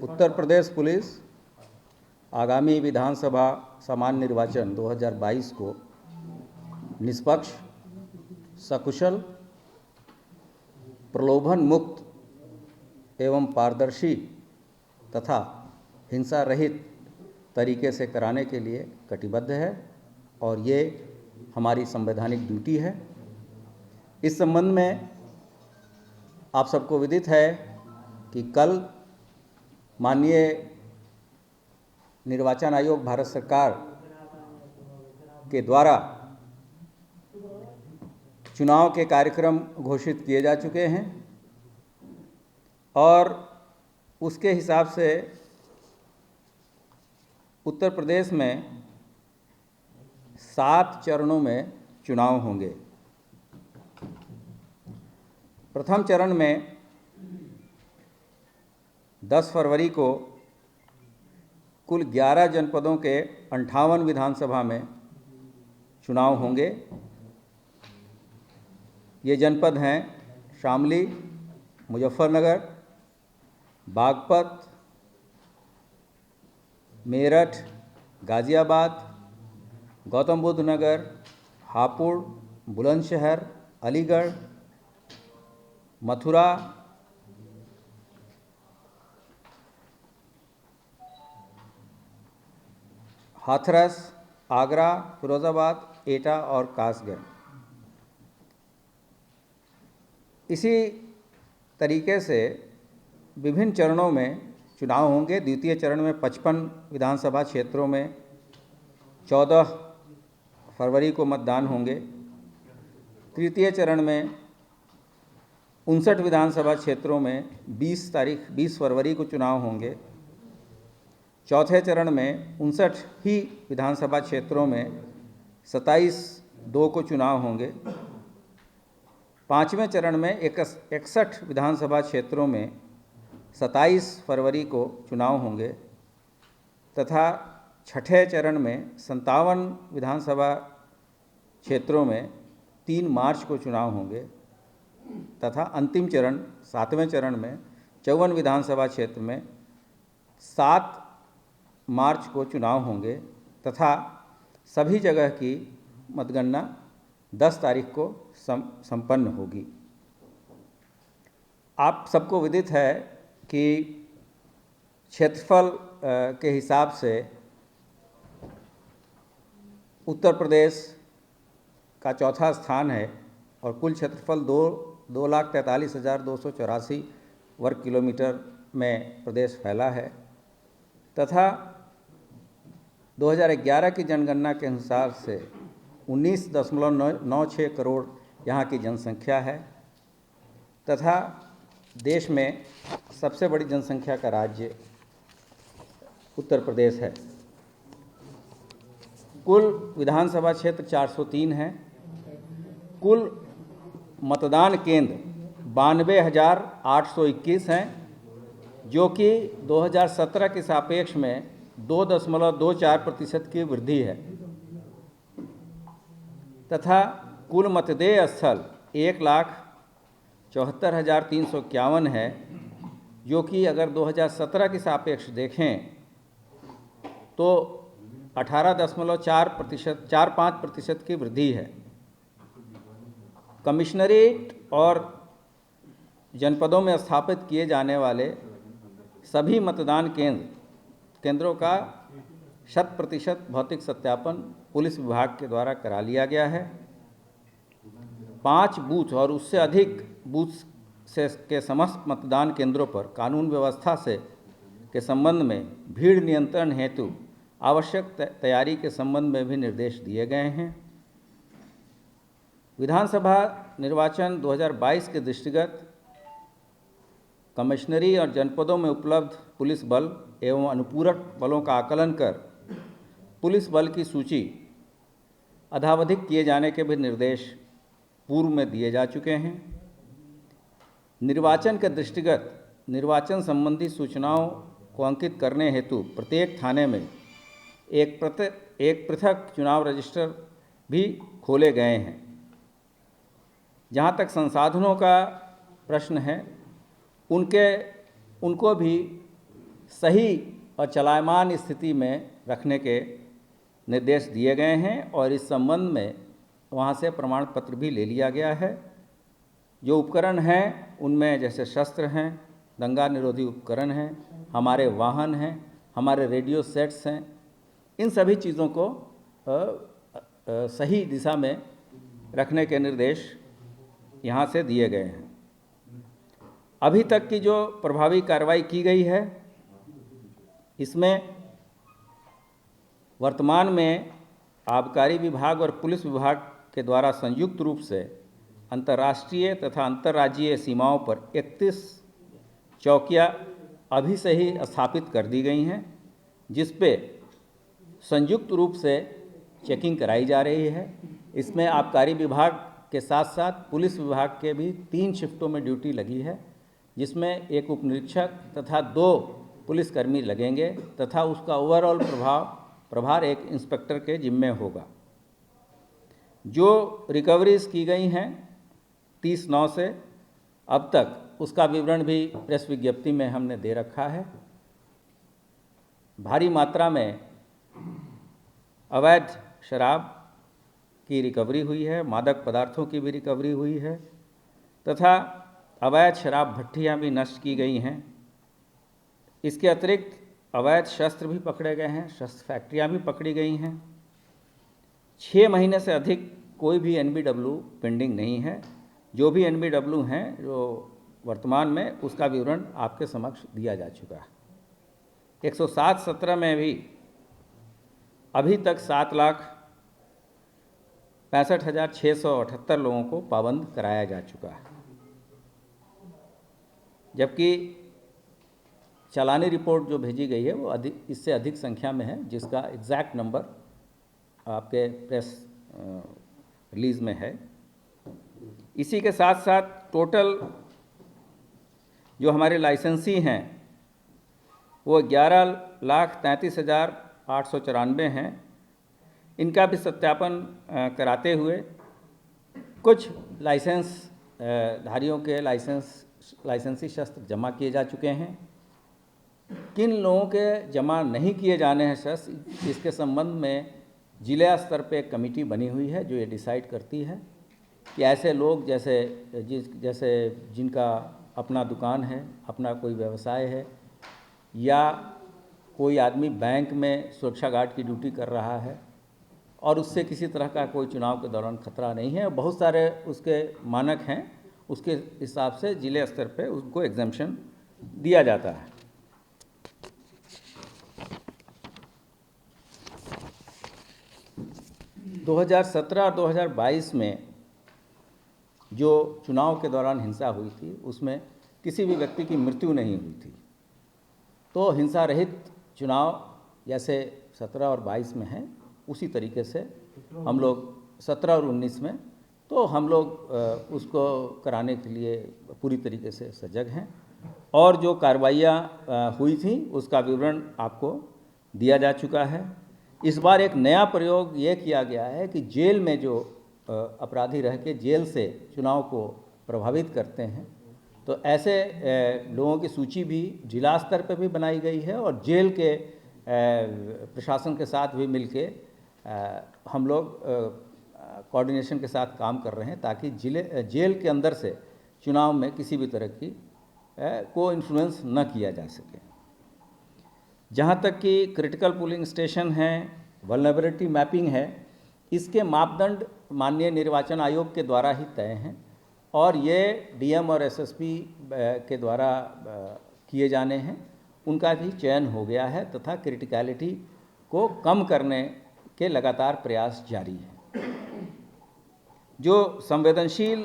Uttar Pradesh police आगामी विधानसभा सामान्य निर्वाचन 2022 को निष्पक्ष, सकुशल, प्रलोभन मुक्त एवं पारदर्शी तथा हिंसा रहित तरीके से कराने के लिए कटिबद्ध है और ये हमारी संवैधानिक ड्यूटी है। इस संबंध में आप सबको विदित है कि कल माननीय निर्वाचन आयोग भारत सरकार के द्वारा चुनाव के कार्यक्रम घोषित किए जा चुके हैं और उसके हिसाब से उत्तर प्रदेश में 7 चरणों में चुनाव होंगे। प्रथम चरण में 10 फरवरी को कुल 11 जनपदों के 58 विधानसभा में चुनाव होंगे। ये जनपद हैं शामली, मुजफ्फरनगर, बागपत, मेरठ, गाज़ियाबाद, गौतम बुद्ध नगर, हापुड़, बुलंदशहर, अलीगढ़, मथुरा, हाथरस, आगरा, फिरोजाबाद, एटा और कासगंज। इसी तरीके से विभिन्न चरणों में चुनाव होंगे। द्वितीय चरण में 55 विधानसभा क्षेत्रों में 14 फरवरी को मतदान होंगे। तृतीय चरण में 59 विधानसभा क्षेत्रों में 20 फरवरी को चुनाव होंगे। चौथे चरण में 59 ही विधानसभा क्षेत्रों में 27/2 को चुनाव होंगे। पाँचवें चरण में 61 विधानसभा क्षेत्रों में 27 फरवरी को चुनाव होंगे तथा छठे चरण में 57 विधानसभा क्षेत्रों में 3 मार्च को चुनाव होंगे तथा अंतिम चरण 7वें चरण में 54 विधानसभा क्षेत्र में 7 मार्च को चुनाव होंगे तथा सभी जगह की मतगणना 10 तारीख को संपन्न होगी। आप सबको विदित है कि क्षेत्रफल के हिसाब से उत्तर प्रदेश का चौथा स्थान है और कुल क्षेत्रफल 2,43,284 वर्ग किलोमीटर में प्रदेश फैला है तथा 2011 की जनगणना के अनुसार से 19.96 करोड़ यहाँ की जनसंख्या है तथा देश में सबसे बड़ी जनसंख्या का राज्य उत्तर प्रदेश है। कुल विधानसभा क्षेत्र 403 है। कुल मतदान केंद्र 92,821 हैं, जो कि 2017 के सापेक्ष में 2.24% की वृद्धि है तथा कुल मतदेय स्थल 1,74,351 है, जो कि अगर 2017 के सापेक्ष देखें तो 18.45% की वृद्धि है। कमिश्नरेट और जनपदों में स्थापित किए जाने वाले सभी मतदान केंद्रों का 100% भौतिक सत्यापन पुलिस विभाग के द्वारा करा लिया गया है। 5 बूथ और उससे अधिक बूथ के समस्त मतदान केंद्रों पर कानून व्यवस्था के संबंध में भीड़ नियंत्रण हेतु आवश्यक तैयारी के संबंध में भी निर्देश दिए गए हैं। विधानसभा निर्वाचन 2022 के दृष्टिगत कमिश्नरी और जनपदों में उपलब्ध पुलिस बल एवं अनुपूरक बलों का आकलन कर पुलिस बल की सूची अद्यावधिक किए जाने के भी निर्देश पूर्व में दिए जा चुके हैं। निर्वाचन के दृष्टिगत निर्वाचन संबंधी सूचनाओं को अंकित करने हेतु प्रत्येक थाने में एक पृथक चुनाव रजिस्टर भी खोले गए हैं। जहाँ तक संसाधनों का प्रश्न है, उनको भी सही और चलायमान स्थिति में रखने के निर्देश दिए गए हैं और इस संबंध में वहाँ से प्रमाण पत्र भी ले लिया गया है। जो उपकरण हैं उनमें जैसे शस्त्र हैं, दंगा निरोधी उपकरण हैं, हमारे वाहन हैं, हमारे रेडियो सेट्स हैं, इन सभी चीज़ों को सही दिशा में रखने के निर्देश यहाँ से दिए गए हैं। अभी तक की जो प्रभावी कार्रवाई की गई है, इसमें वर्तमान में आबकारी विभाग और पुलिस विभाग के द्वारा संयुक्त रूप से अंतर्राष्ट्रीय तथा अंतर्राज्यीय सीमाओं पर 31 चौकियाँ अभी से ही स्थापित कर दी गई हैं, जिस पे संयुक्त रूप से चेकिंग कराई जा रही है। इसमें आबकारी विभाग के साथ साथ पुलिस विभाग के भी 3 शिफ्टों में ड्यूटी लगी है, जिसमें एक उपनिरीक्षक तथा 2 पुलिसकर्मी लगेंगे तथा उसका ओवरऑल प्रभार एक इंस्पेक्टर के जिम्मे होगा। जो रिकवरीज की गई हैं 30/9 से अब तक, उसका विवरण भी प्रेस विज्ञप्ति में हमने दे रखा है। भारी मात्रा में अवैध शराब की रिकवरी हुई है, मादक पदार्थों की भी रिकवरी हुई है तथा अवैध शराब भट्टियाँ भी नष्ट की गई हैं। इसके अतिरिक्त अवैध शस्त्र भी पकड़े गए हैं, शस्त्र फैक्ट्रियाँ भी पकड़ी गई हैं। 6 महीने से अधिक कोई भी NBW पेंडिंग नहीं है। जो भी NBW हैं जो वर्तमान में, उसका विवरण आपके समक्ष दिया जा चुका है। 107/17 में भी अभी तक 7,65,678 लोगों को पाबंद कराया जा चुका है, जबकि चालानी रिपोर्ट जो भेजी गई है वो इससे अधिक संख्या में है, जिसका एग्जैक्ट नंबर आपके प्रेस रिलीज में है। इसी के साथ साथ टोटल जो हमारे लाइसेंसी हैं वो 11,33,894 हैं। इनका भी सत्यापन कराते हुए कुछ लाइसेंस धारियों के लाइसेंसी शस्त्र जमा किए जा चुके हैं। किन लोगों के जमा नहीं किए जाने हैं शस्त्र, इसके संबंध में जिला स्तर पे एक कमेटी बनी हुई है जो ये डिसाइड करती है कि ऐसे लोग जैसे जिनका अपना दुकान है, अपना कोई व्यवसाय है, या कोई आदमी बैंक में सुरक्षा गार्ड की ड्यूटी कर रहा है और उससे किसी तरह का कोई चुनाव के दौरान खतरा नहीं है, बहुत सारे उसके मानक हैं, उसके हिसाब से जिले स्तर पे उसको एग्जम्पशन दिया जाता है। – 2017 और 2022 में जो चुनाव के दौरान हिंसा हुई थी, उसमें किसी भी व्यक्ति की मृत्यु नहीं हुई थी। तो हिंसा रहित चुनाव जैसे 17 और 22 में है, उसी तरीके से हम लोग 17 और 19 में तो हम लोग उसको कराने के लिए पूरी तरीके से सजग हैं। और जो कार्रवाइयाँ हुई थी उसका विवरण आपको दिया जा चुका है। इस बार एक नया प्रयोग ये किया गया है कि जेल में जो अपराधी रह के जेल से चुनाव को प्रभावित करते हैं, तो ऐसे लोगों की सूची भी जिला स्तर पर भी बनाई गई है और जेल के प्रशासन के साथ भी मिलके हम लोग कोऑर्डिनेशन के साथ काम कर रहे हैं ताकि जेल के अंदर से चुनाव में किसी भी तरह की को इन्फ्लुएंस न किया जा सके। जहाँ तक कि क्रिटिकल पोलिंग स्टेशन हैं, वल्नरेबिलिटी मैपिंग है, इसके मापदंड माननीय निर्वाचन आयोग के द्वारा ही तय हैं और ये DM और SSP के द्वारा किए जाने हैं। उनका भी चयन हो गया है तथा क्रिटिकलिटी को कम करने के लगातार प्रयास जारी हैं। जो संवेदनशील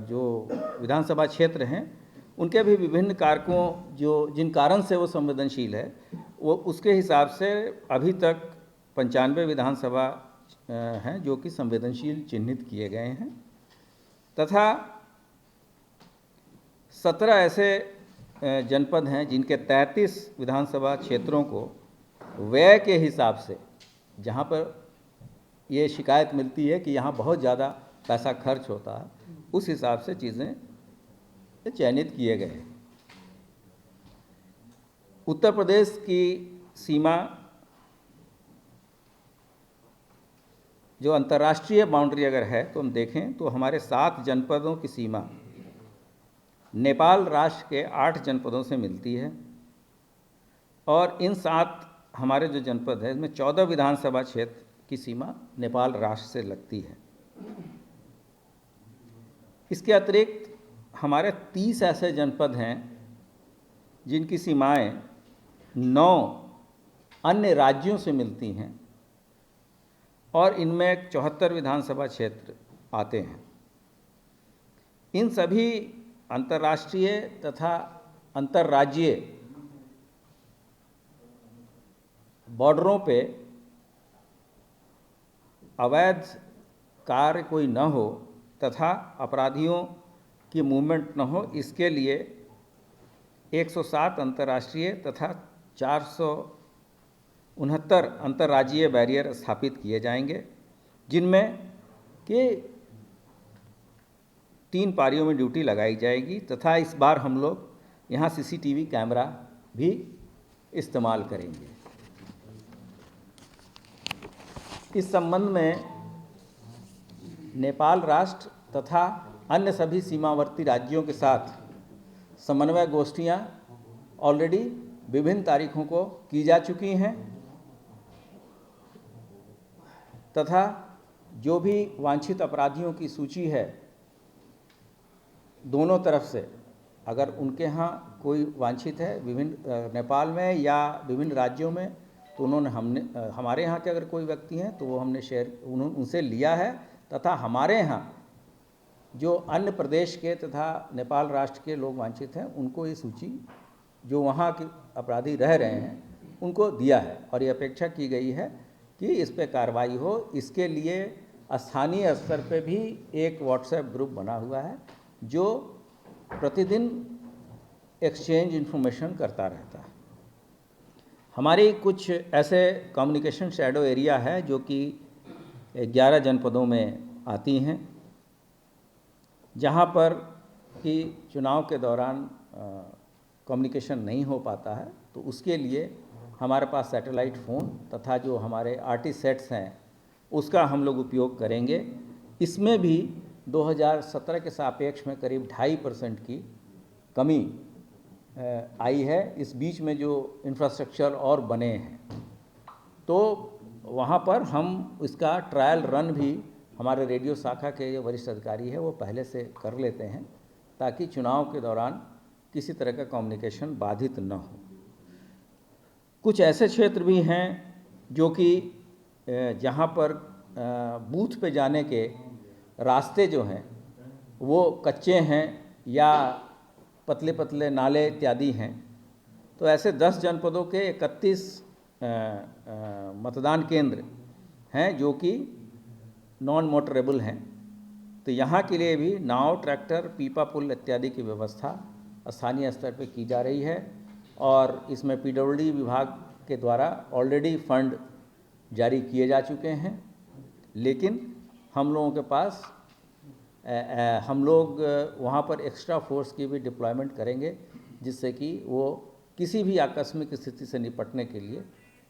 जो विधानसभा क्षेत्र हैं, उनके भी विभिन्न कारकों जिन कारण से वो संवेदनशील है, वो उसके हिसाब से अभी तक 95 विधानसभा हैं जो कि संवेदनशील चिन्हित किए गए हैं तथा 17 ऐसे जनपद हैं जिनके 33 विधानसभा क्षेत्रों को व्यय के हिसाब से, जहाँ पर ये शिकायत मिलती है कि यहाँ बहुत ज़्यादा पैसा खर्च होता है, उस हिसाब से चीज़ें चयनित किए गए हैं। उत्तर प्रदेश की सीमा जो अंतर्राष्ट्रीय बाउंड्री अगर है तो हम देखें तो हमारे 7 जनपदों की सीमा नेपाल राष्ट्र के 8 जनपदों से मिलती है और इन 7 हमारे जो जनपद है इसमें 14 विधानसभा क्षेत्र की सीमा नेपाल राष्ट्र से लगती है। इसके अतिरिक्त हमारे 30 ऐसे जनपद हैं जिनकी सीमाएं 9 अन्य राज्यों से मिलती हैं और इनमें 74 विधानसभा क्षेत्र आते हैं। इन सभी अंतर्राष्ट्रीय तथा अंतर्राज्यीय बॉर्डरों पे अवैध कार्य कोई न हो तथा अपराधियों की मूवमेंट न हो, इसके लिए 107 अंतर्राष्ट्रीय तथा 469 अंतर्राज्यीय बैरियर स्थापित किए जाएंगे, जिनमें कि 3 पारियों में ड्यूटी लगाई जाएगी तथा इस बार हम लोग यहाँ CCTV कैमरा भी इस्तेमाल करेंगे। इस संबंध में नेपाल राष्ट्र तथा अन्य सभी सीमावर्ती राज्यों के साथ समन्वय गोष्ठियाँ ऑलरेडी विभिन्न तारीखों को की जा चुकी हैं तथा जो भी वांछित अपराधियों की सूची है दोनों तरफ से, अगर उनके यहाँ कोई वांछित है विभिन्न नेपाल में या विभिन्न राज्यों में, तो उन्होंने हमारे यहाँ के अगर कोई व्यक्ति हैं तो वो हमने उनसे लिया है तथा हमारे यहाँ जो अन्य प्रदेश के तथा नेपाल राष्ट्र के लोग वांछित हैं उनको ये सूची जो वहाँ के अपराधी रह रहे हैं उनको दिया है और ये अपेक्षा की गई है कि इस पर कार्रवाई हो। इसके लिए स्थानीय स्तर पे भी एक व्हाट्सएप ग्रुप बना हुआ है जो प्रतिदिन एक्सचेंज इन्फॉर्मेशन करता रहता है। हमारी कुछ ऐसे कम्युनिकेशन शैडो एरिया है जो कि 11 जनपदों में आती हैं, जहाँ पर कि चुनाव के दौरान कम्युनिकेशन नहीं हो पाता है, तो उसके लिए हमारे पास सैटेलाइट फ़ोन तथा जो हमारे RT सेट्स हैं उसका हम लोग उपयोग करेंगे। इसमें भी 2017 के सापेक्ष में करीब 2.5% की कमी आई है। इस बीच में जो इंफ्रास्ट्रक्चर और बने हैं तो वहाँ पर हम इसका ट्रायल रन भी हमारे रेडियो शाखा के जो वरिष्ठ अधिकारी है वो पहले से कर लेते हैं ताकि चुनाव के दौरान किसी तरह का कम्युनिकेशन बाधित न हो। कुछ ऐसे क्षेत्र भी हैं जो कि जहाँ पर बूथ पे जाने के रास्ते जो हैं वो कच्चे हैं या पतले पतले नाले इत्यादि हैं, तो ऐसे 10 जनपदों के 31 मतदान केंद्र हैं जो कि नॉन मोटरेबल हैं। तो यहाँ के लिए भी नाव, ट्रैक्टर, पीपा पुल इत्यादि की व्यवस्था स्थानीय स्तर पर की जा रही है और इसमें PWD विभाग के द्वारा ऑलरेडी फंड जारी किए जा चुके हैं। लेकिन हम लोगों के पास हम लोग वहाँ पर एक्स्ट्रा फोर्स की भी डिप्लॉयमेंट करेंगे जिससे कि वो किसी भी आकस्मिक स्थिति से निपटने के लिए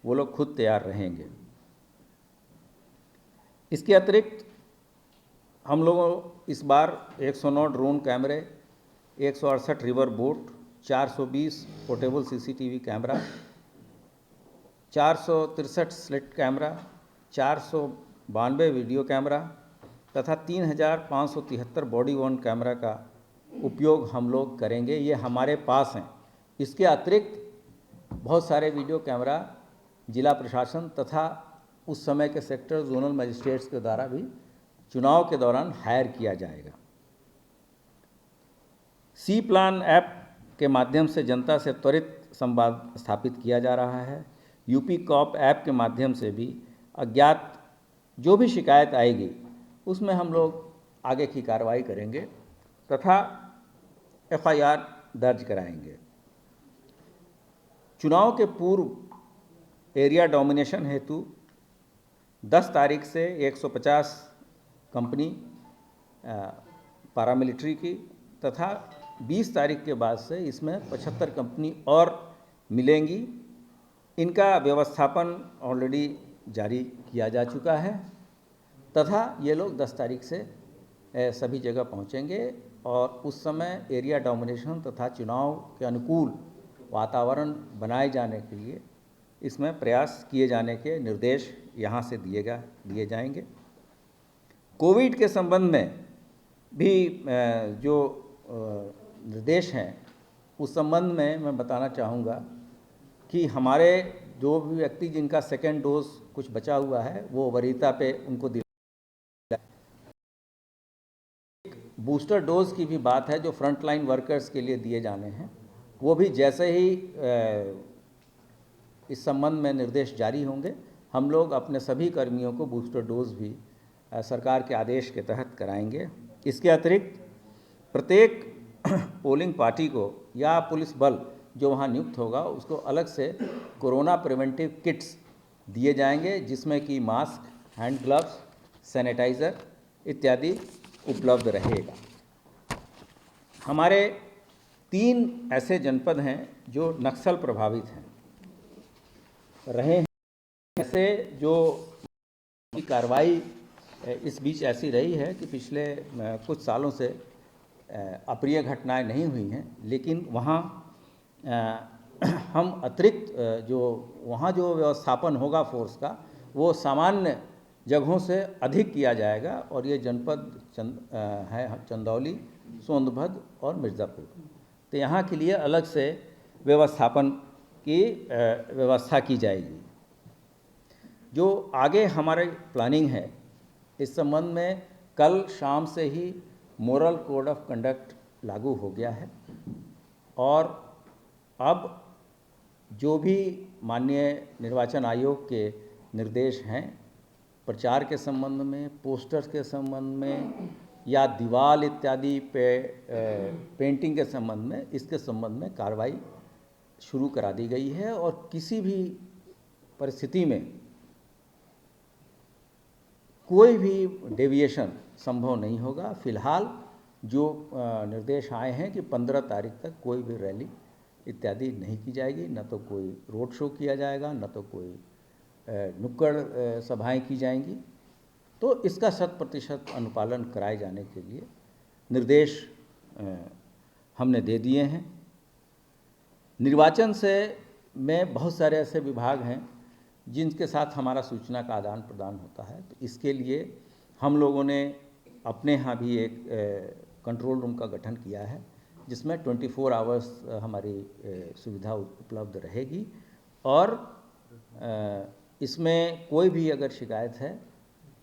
वो लोग खुद तैयार रहेंगे। इसके अतिरिक्त हम लोगों इस बार 109 ड्रोन कैमरे, 168 river boat, 420 portable CCTV camera, 463 slit camera, 492 video camera तथा 3573 बॉडी वर्न कैमरा का उपयोग हम लोग करेंगे। ये हमारे पास हैं। इसके अतिरिक्त बहुत सारे वीडियो कैमरा जिला प्रशासन तथा उस समय के सेक्टर जोनल मजिस्ट्रेट्स के द्वारा भी चुनाव के दौरान हायर किया जाएगा। सी प्लान ऐप के माध्यम से जनता से त्वरित संवाद स्थापित किया जा रहा है। यूपी कॉप ऐप के माध्यम से भी अज्ञात जो भी शिकायत आएगी उसमें हम लोग आगे की कार्रवाई करेंगे तथा FIR दर्ज कराएंगे। चुनाव के पूर्व एरिया डोमिनेशन हेतु 10 तारीख से 150 कंपनी पारामिलिट्री की तथा 20 तारीख के बाद से इसमें 75 कंपनी और मिलेंगी। इनका व्यवस्थापन ऑलरेडी जारी किया जा चुका है तथा ये लोग 10 तारीख से सभी जगह पहुंचेंगे और उस समय एरिया डोमिनेशन तथा चुनाव के अनुकूल वातावरण बनाए जाने के लिए इसमें प्रयास किए जाने के निर्देश यहाँ से दिए जाएंगे। कोविड के संबंध में भी जो निर्देश हैं उस संबंध में मैं बताना चाहूँगा कि हमारे जो भी व्यक्ति जिनका सेकेंड डोज कुछ बचा हुआ है वो वरीयता पे उनको बूस्टर डोज की भी बात है जो फ्रंटलाइन वर्कर्स के लिए दिए जाने हैं, वो भी जैसे ही इस संबंध में निर्देश जारी होंगे हम लोग अपने सभी कर्मियों को बूस्टर डोज भी सरकार के आदेश के तहत कराएंगे। इसके अतिरिक्त प्रत्येक पोलिंग पार्टी को या पुलिस बल जो वहाँ नियुक्त होगा उसको अलग से कोरोना प्रिवेंटिव किट्स दिए जाएंगे जिसमें कि मास्क, हैंड ग्लव्स, सैनिटाइज़र इत्यादि उपलब्ध रहेगा। हमारे 3 ऐसे जनपद हैं जो नक्सल प्रभावित रहे हैं। ऐसे जो की कार्रवाई इस बीच ऐसी रही है कि पिछले कुछ सालों से अप्रिय घटनाएं नहीं हुई हैं, लेकिन वहाँ हम अतिरिक्त जो वहाँ जो व्यवस्थापन होगा फोर्स का वो सामान्य जगहों से अधिक किया जाएगा और ये जनपद है चंदौली, सोनभद्र और मिर्ज़ापुर। तो यहाँ के लिए अलग से व्यवस्थापन की व्यवस्था की जाएगी। जो आगे हमारे प्लानिंग है इस संबंध में कल शाम से ही मोरल कोड ऑफ कंडक्ट लागू हो गया है और अब जो भी माननीय निर्वाचन आयोग के निर्देश हैं प्रचार के संबंध में, पोस्टर्स के संबंध में या दीवार इत्यादि पे पेंटिंग के संबंध में, इसके संबंध में कार्रवाई शुरू करा दी गई है और किसी भी परिस्थिति में कोई भी डेविएशन संभव नहीं होगा। फिलहाल जो निर्देश आए हैं कि 15 तारीख तक कोई भी रैली इत्यादि नहीं की जाएगी, न तो कोई रोड शो किया जाएगा, न तो कोई नुक्कड़ सभाएं की जाएंगी। तो इसका 100% अनुपालन कराए जाने के लिए निर्देश हमने दे दिए हैं। निर्वाचन से में बहुत सारे ऐसे विभाग हैं जिनके साथ हमारा सूचना का आदान प्रदान होता है, तो इसके लिए हम लोगों ने अपने यहाँ भी एक कंट्रोल रूम का गठन किया है जिसमें 24 आवर्स हमारी सुविधा उपलब्ध रहेगी और इसमें कोई भी अगर शिकायत है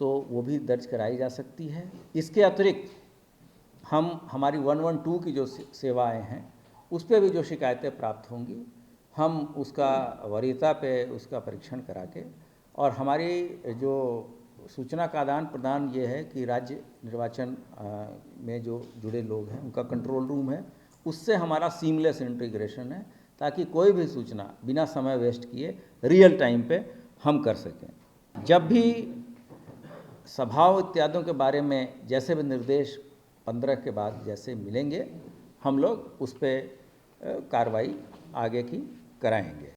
तो वो भी दर्ज कराई जा सकती है। इसके अतिरिक्त हम हमारी 112 की जो सेवाएं हैं उस पर भी जो शिकायतें प्राप्त होंगी हम उसका वरीयता पे उसका परीक्षण करा के और हमारी जो सूचना का आदान प्रदान ये है कि राज्य निर्वाचन में जो जुड़े लोग हैं उनका कंट्रोल रूम है, उससे हमारा सीमलेस इंटीग्रेशन है ताकि कोई भी सूचना बिना समय वेस्ट किए रियल टाइम पे हम कर सकें। जब भी सभाओं इत्यादियों के बारे में जैसे भी निर्देश 15 के बाद जैसे मिलेंगे हम लोग उस पर कार्रवाई आगे की कराएंगे।